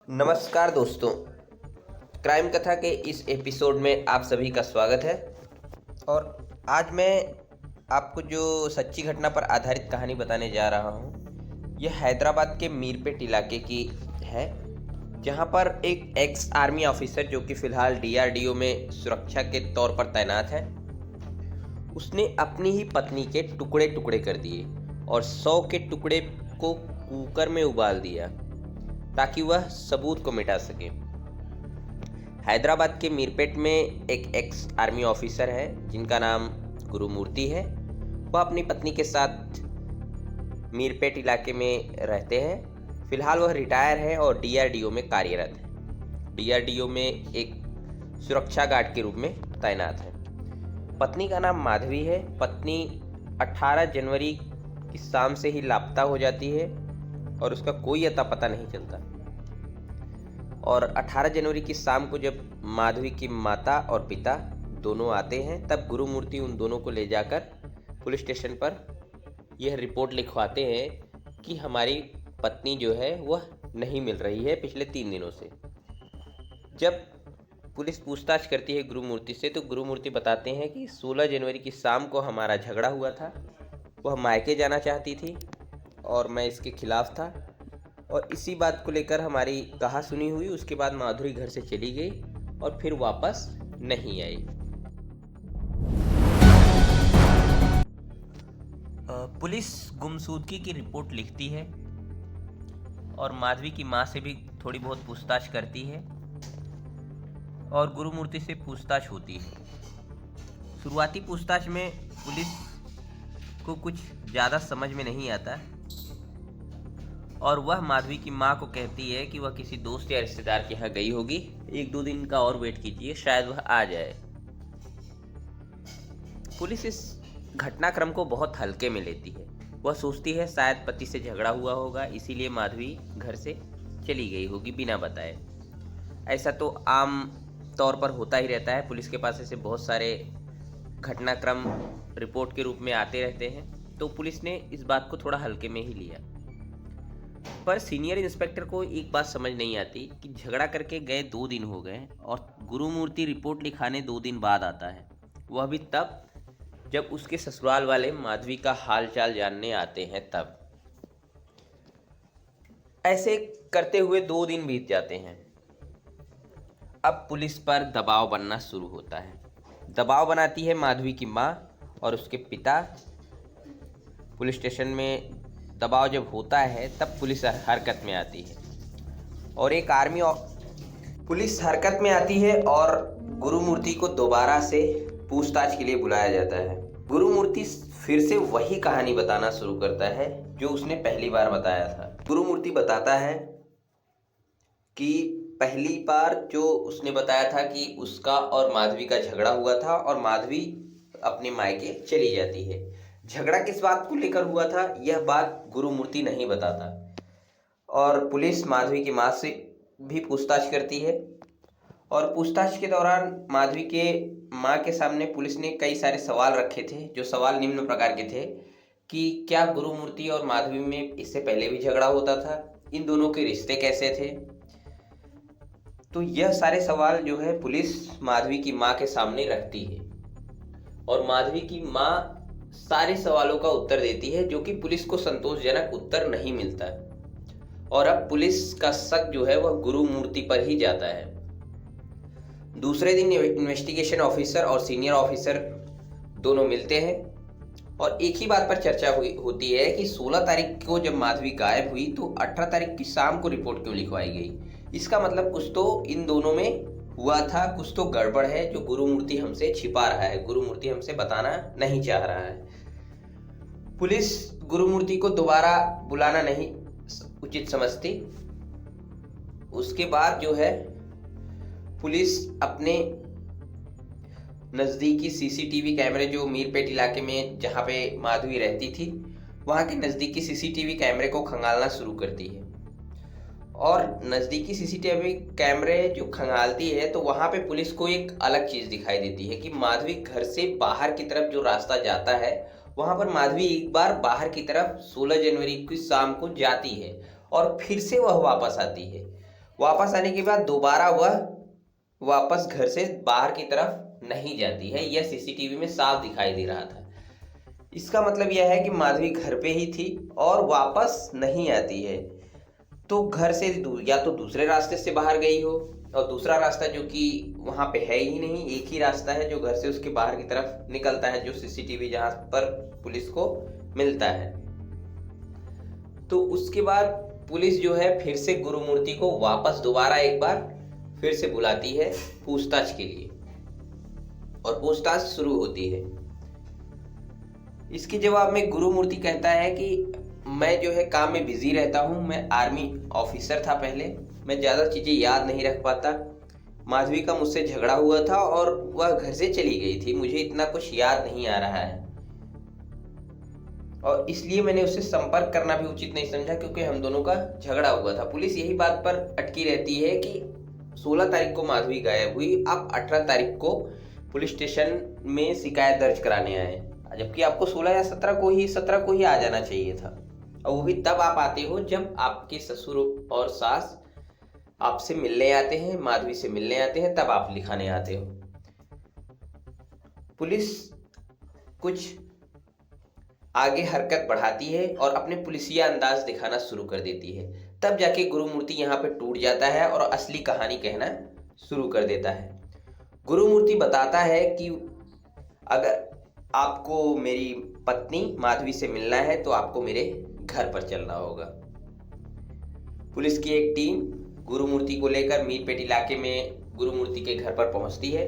नमस्कार दोस्तों, क्राइम कथा के इस एपिसोड में आप सभी का स्वागत है। और आज मैं आपको जो सच्ची घटना पर आधारित कहानी बताने जा रहा हूँ, यह हैदराबाद के मीरपेट इलाके की है, जहाँ पर एक एक्स आर्मी ऑफिसर जो कि फ़िलहाल डीआरडीओ में सुरक्षा के तौर पर तैनात है, उसने अपनी ही पत्नी के टुकड़े टुकड़े कर दिए और 100 के टुकड़े को कुकर में उबाल दिया ताकि वह सबूत को मिटा सके। हैदराबाद के मीरपेट में एक एक्स आर्मी ऑफिसर है जिनका नाम गुरुमूर्ति है। वह अपनी पत्नी के साथ मीरपेट इलाके में रहते हैं। फिलहाल वह रिटायर है और डीआरडीओ में कार्यरत है। डीआरडीओ में एक सुरक्षा गार्ड के रूप में तैनात है। पत्नी का नाम माधवी है। पत्नी 18 जनवरी की शाम से ही लापता हो जाती है और उसका कोई अता पता नहीं चलता। और 18 जनवरी की शाम को जब माधवी की माता और पिता दोनों आते हैं, तब गुरुमूर्ति उन दोनों को ले जाकर पुलिस स्टेशन पर यह रिपोर्ट लिखवाते हैं कि हमारी पत्नी जो है वह नहीं मिल रही है पिछले 3 दिनों से। जब पुलिस पूछताछ करती है गुरुमूर्ति से, तो गुरुमूर्ति बताते हैं कि 16 जनवरी की शाम को हमारा झगड़ा हुआ था। वह मायके जाना चाहती थी और मैं इसके खिलाफ था, और इसी बात को लेकर हमारी कहा सुनी हुई। उसके बाद माधुरी घर से चली गई और फिर वापस नहीं आई। पुलिस गुमशुदगी की रिपोर्ट लिखती है और माधवी की मां से भी थोड़ी बहुत पूछताछ करती है और गुरुमूर्ति से पूछताछ होती है। शुरुआती पूछताछ में पुलिस को कुछ ज़्यादा समझ में नहीं आता और वह माधवी की मां को कहती है कि वह किसी दोस्त या रिश्तेदार के यहाँ गई होगी, 1-2 दिन का और वेट कीजिए, शायद वह आ जाए। पुलिस इस घटनाक्रम को बहुत हल्के में लेती है। वह सोचती है शायद पति से झगड़ा हुआ होगा, इसीलिए माधवी घर से चली गई होगी बिना बताए। ऐसा तो आम तौर पर होता ही रहता है। पुलिस के पास ऐसे बहुत सारे घटनाक्रम रिपोर्ट के रूप में आते रहते हैं, तो पुलिस ने इस बात को थोड़ा हल्के में ही लिया। पर सीनियर इंस्पेक्टर को एक बात समझ नहीं आती कि झगड़ा करके गए 2 दिन हो गए और गुरुमूर्ति रिपोर्ट लिखाने 2 दिन बाद आता है, वह भी तब जब उसके ससुराल वाले माधवी का हालचाल जानने आते हैं। तब ऐसे करते हुए 2 दिन बीत जाते हैं। अब पुलिस पर दबाव बनना शुरू होता है। दबाव बनाती है माधवी की माँ और उसके पिता। पुलिस स्टेशन में दबाव जब होता है तब पुलिस हरकत में आती है और एक आर्मी पुलिस हरकत में आती है और गुरुमूर्ति को दोबारा से पूछताछ के लिए बुलाया जाता है। गुरुमूर्ति फिर से वही कहानी बताना शुरू करता है जो उसने पहली बार बताया था। गुरुमूर्ति बताता है कि पहली बार जो उसने बताया था कि उसका और माधवी का झगड़ा हुआ था और माधवी अपने मायके चली जाती है। झगड़ा किस बात को लेकर हुआ था, यह बात गुरुमूर्ति नहीं बताता। और पुलिस माधवी की माँ से भी पूछताछ करती है और पूछताछ के दौरान माधवी के माँ के सामने पुलिस ने कई सारे सवाल रखे थे। जो सवाल निम्न प्रकार के थे कि क्या गुरुमूर्ति और माधवी में इससे पहले भी झगड़ा होता था, इन दोनों के रिश्ते कैसे थे। तो यह सारे सवाल जो है पुलिस माधवी की माँ के सामने रखती है और माधवी की माँ सारे सवालों का उत्तर देती है, जो कि पुलिस को संतोषजनक उत्तर नहीं मिलता। और अब पुलिस का शक जो है वह गुरुमूर्ति पर ही जाता है। दूसरे दिन इन्वेस्टिगेशन ऑफिसर और सीनियर ऑफिसर दोनों मिलते हैं और एक ही बात पर चर्चा होती है कि 16 तारीख को जब माधवी गायब हुई तो 18 तारीख की शाम को रिपोर्ट क्यों लिखवाई गई। इसका मतलब कुछ तो इन दोनों में हुआ था, कुछ तो गड़बड़ है जो गुरुमूर्ति हमसे छिपा रहा है, गुरुमूर्ति हमसे बताना नहीं चाह रहा है। पुलिस गुरुमूर्ति को दोबारा बुलाना नहीं उचित समझती। उसके बाद जो है पुलिस अपने नज़दीकी सीसीटीवी कैमरे, जो मीरपेट इलाके में जहाँ पे माधवी रहती थी, वहाँ के नज़दीकी सीसीटीवी कैमरे को खंगालना शुरू करती है। और नज़दीकी सीसीटीवी कैमरे जो खंगालती है तो वहाँ पे पुलिस को एक अलग चीज़ दिखाई देती है कि माधवी घर से बाहर की तरफ जो रास्ता जाता है, वहाँ पर माधवी एक बार बाहर की तरफ 16 जनवरी की शाम को जाती है और फिर से वह वापस आती है। वापस आने के बाद दोबारा वह वापस घर से बाहर की तरफ नहीं जाती है। यह सीसीटीवी में साफ दिखाई दे रहा था। इसका मतलब यह है कि माधवी घर पे ही थी और वापस नहीं आती है। तो घर से या तो दूसरे रास्ते से बाहर गई हो, और दूसरा रास्ता जो कि वहां पे है ही नहीं, एक ही रास्ता है जो घर से उसके बाहर की तरफ निकलता है, जो सीसीटीवी जहां पर पुलिस को मिलता है। तो उसके बाद पुलिस जो है फिर से गुरुमूर्ति को वापस दोबारा एक बार फिर से बुलाती है पूछताछ के लिए, और पूछताछ शुरू होती है। इसके जवाब में गुरुमूर्ति कहता है कि मैं जो है काम में बिजी रहता हूँ, मैं आर्मी ऑफिसर था पहले, मैं ज़्यादा चीज़ें याद नहीं रख पाता। माधवी का मुझसे झगड़ा हुआ था और वह घर से चली गई थी, मुझे इतना कुछ याद नहीं आ रहा है, और इसलिए मैंने उससे संपर्क करना भी उचित नहीं समझा क्योंकि हम दोनों का झगड़ा हुआ था। पुलिस यही बात पर अटकी रहती है कि 16 तारीख को माधवी गायब हुई, आप 18 तारीख को पुलिस स्टेशन में शिकायत दर्ज कराने आए, जबकि आपको 16 या 17 को ही आ जाना चाहिए था, और वो भी तब आप आते हो जब आपके ससुर और सास आपसे मिलने आते हैं, माधवी से मिलने आते हैं, तब आप लिखाने आते हो। पुलिस कुछ आगे हरकत बढ़ाती है और अपने पुलिसिया अंदाज दिखाना शुरू कर देती है। तब जाके गुरुमूर्ति यहाँ पे टूट जाता है और असली कहानी कहना शुरू कर देता है। गुरुमूर्ति बताता है कि अगर आपको मेरी पत्नी माधवी से मिलना है तो आपको मेरे घर पर चलना होगा। पुलिस की एक टीम गुरुमूर्ति को लेकर मीरपेट इलाके में गुरुमूर्ति के घर पर पहुंचती है।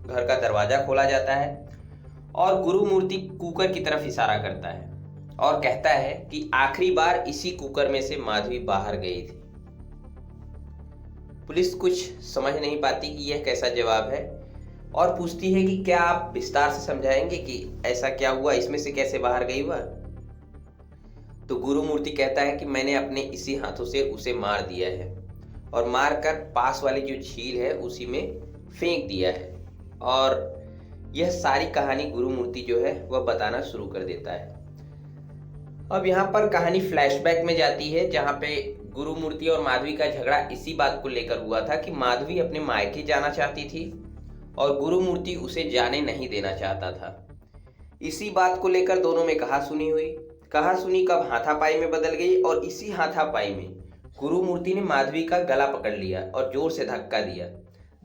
घर का दरवाजा खोला जाता है और गुरुमूर्ति कुकर की तरफ इशारा करता है और कहता है कि आखिरी बार इसी कुकर में से माधवी बाहर गई थी। पुलिस कुछ समझ नहीं पाती कि यह कैसा जवाब है और पूछती है कि क्या आप विस्तार से समझाएंगे कि ऐसा क्या हुआ, इसमें से कैसे बाहर गई वह। तो गुरुमूर्ति कहता है कि मैंने अपने इसी हाथों से उसे मार दिया है और मारकर पास वाली जो झील है उसी में फेंक दिया है। और यह सारी कहानी गुरुमूर्ति जो है वह बताना शुरू कर देता है। अब यहाँ पर कहानी फ्लैशबैक में जाती है, जहाँ पे गुरुमूर्ति और माधवी का झगड़ा इसी बात को लेकर हुआ था कि माधवी अपने मायके जाना चाहती थी और गुरुमूर्ति उसे जाने नहीं देना चाहता था। इसी बात को लेकर दोनों में कहासुनी हुई। कहासुनी कब हाथापाई में बदल गई और इसी हाथापाई में गुरुमूर्ति ने माधवी का गला पकड़ लिया और जोर से धक्का दिया।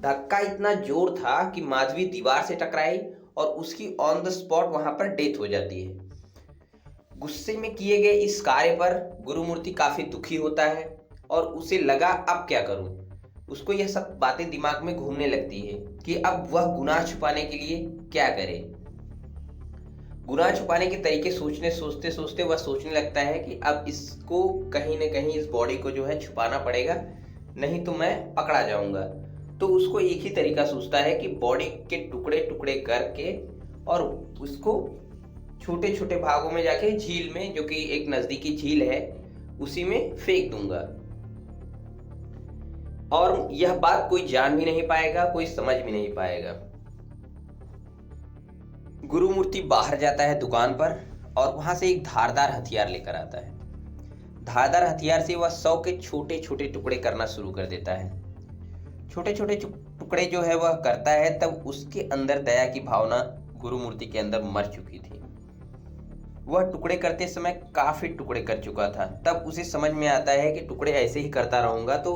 धक्का इतना जोर था कि माधवी दीवार से टकराई और उसकी ऑन द स्पॉट वहां पर डेथ हो जाती है। गुस्से में किए गए इस कार्य पर गुरुमूर्ति काफी दुखी होता है और उसे लगा अब क्या करूं। उसको यह सब बातें दिमाग में घूमने लगती है कि अब वह गुनाह छुपाने के लिए क्या करे। गुनाह छुपाने के तरीके सोचने सोचते सोचते वह सोचने लगता है कि अब इसको कहीं न कहीं इस बॉडी को जो है छुपाना पड़ेगा, नहीं तो मैं पकड़ा जाऊंगा। तो उसको एक ही तरीका सोचता है कि बॉडी के टुकड़े टुकड़े करके और उसको छोटे छोटे भागों में जाके झील में, जो कि एक नजदीकी झील है, उसी में फेंक दूंगा और यह बात कोई जान भी नहीं पाएगा, कोई समझ भी नहीं पाएगा। गुरुमूर्ति बाहर जाता है दुकान पर और वहां से एक धारदार हथियार लेकर आता है। धारदार हथियार से वह 100 के छोटे छोटे टुकड़े करना शुरू कर देता है। छोटे छोटे टुकड़े जो है वह करता है, तब उसके अंदर दया की भावना गुरुमूर्ति के अंदर मर चुकी थी। वह टुकड़े करते समय काफी टुकड़े कर चुका था। तब उसे समझ में आता है कि टुकड़े ऐसे ही करता रहूंगा तो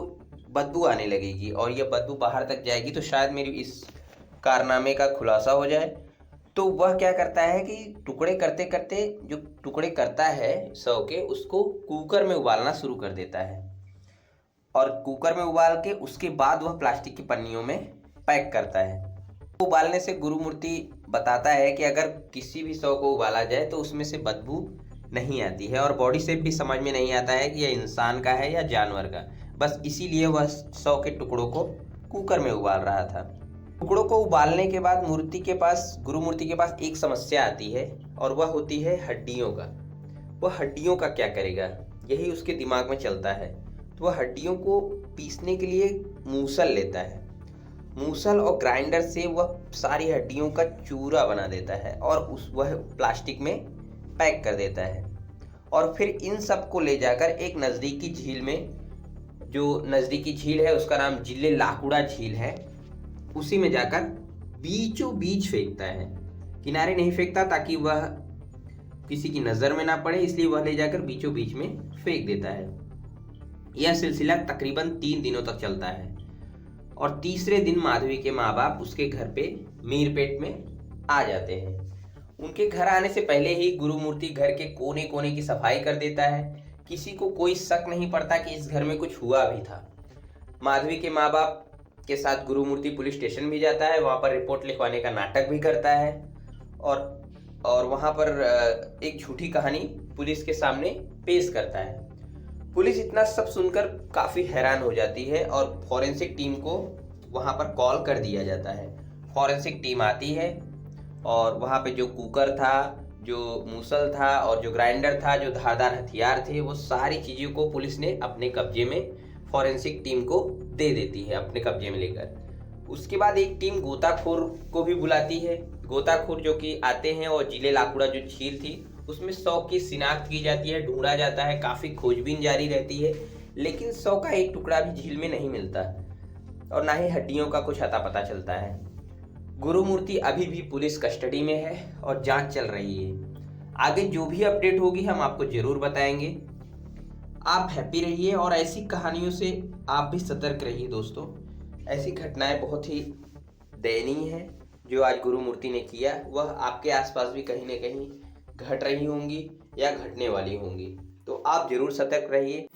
बदबू आने लगेगी और यह बदबू बाहर तक जाएगी तो शायद मेरी इस कारनामे का खुलासा हो जाए। तो वह क्या करता है कि टुकड़े करते करते जो टुकड़े करता है 100 के, उसको कुकर में उबालना शुरू कर देता है और कुकर में उबाल के उसके बाद वह प्लास्टिक की पन्नियों में पैक करता है। उबालने से गुरुमूर्ति बताता है कि अगर किसी भी 100 को उबाला जाए तो उसमें से बदबू नहीं आती है और बॉडी से भी समझ में नहीं आता है कि यह इंसान का है या जानवर का। बस इसीलिए वह 100 के टुकड़ों को कुकर में उबाल रहा था। टुकड़ों को उबालने के बाद गुरुमूर्ति के पास एक समस्या आती है और वह होती है हड्डियों का। वह हड्डियों का क्या करेगा, यही उसके दिमाग में चलता है। तो वह हड्डियों को पीसने के लिए मूसल लेता है। मूसल और ग्राइंडर से वह सारी हड्डियों का चूरा बना देता है और वह प्लास्टिक में पैक कर देता है और फिर इन सब को ले जाकर एक नज़दीकी झील में जो नज़दीकी झील है उसका नाम जिले लाकुड़ा झील है, उसी में जाकर बीचों बीच फेंकता है। किनारे नहीं फेंकता ताकि वह किसी की नज़र में ना पड़े, इसलिए वह ले जाकर बीचों बीच में फेंक देता है। यह सिलसिला तकरीबन 3 दिनों तक चलता है और तीसरे दिन माधवी के माँ बाप उसके घर पे मीरपेट में आ जाते हैं। उनके घर आने से पहले ही गुरुमूर्ति घर के कोने कोने की सफाई कर देता है। किसी को कोई शक नहीं पड़ता कि इस घर में कुछ हुआ भी था। माधवी के माँ बाप के साथ गुरुमूर्ति पुलिस स्टेशन भी जाता है, वहाँ पर रिपोर्ट लिखवाने का नाटक भी करता है और वहाँ पर एक झूठी कहानी पुलिस के सामने पेश करता है। पुलिस इतना सब सुनकर काफ़ी हैरान हो जाती है और फॉरेंसिक टीम को वहाँ पर कॉल कर दिया जाता है। फॉरेंसिक टीम आती है और वहाँ पे जो कुकर था, जो मूसल था और जो ग्राइंडर था, जो धारदार हथियार थे, वो सारी चीज़ों को पुलिस ने अपने कब्जे में फॉरेंसिक टीम को दे देती है, अपने कब्जे में लेकर। उसके बाद एक टीम गोताखोर को भी बुलाती है। गोताखोर जो कि आते हैं और जिले लाकुड़ा जो झील थी उसमें 100 की शिनाख्त की जाती है, ढूंढा जाता है, काफ़ी खोजबीन जारी रहती है, लेकिन 100 का एक टुकड़ा भी झील में नहीं मिलता और ना ही हड्डियों का कुछ अता पता चलता है। गुरुमूर्ति अभी भी पुलिस कस्टडी में है और जांच चल रही है। आगे जो भी अपडेट होगी हम आपको जरूर बताएंगे। आप हैप्पी रहिए और ऐसी कहानियों से आप भी सतर्क रहिए दोस्तों। ऐसी घटनाएं बहुत ही दयनीय हैं जो आज गुरुमूर्ति ने किया, वह आपके आसपास भी कहीं ना कहीं घट रही होंगी या घटने वाली होंगी, तो आप जरूर सतर्क रहिए।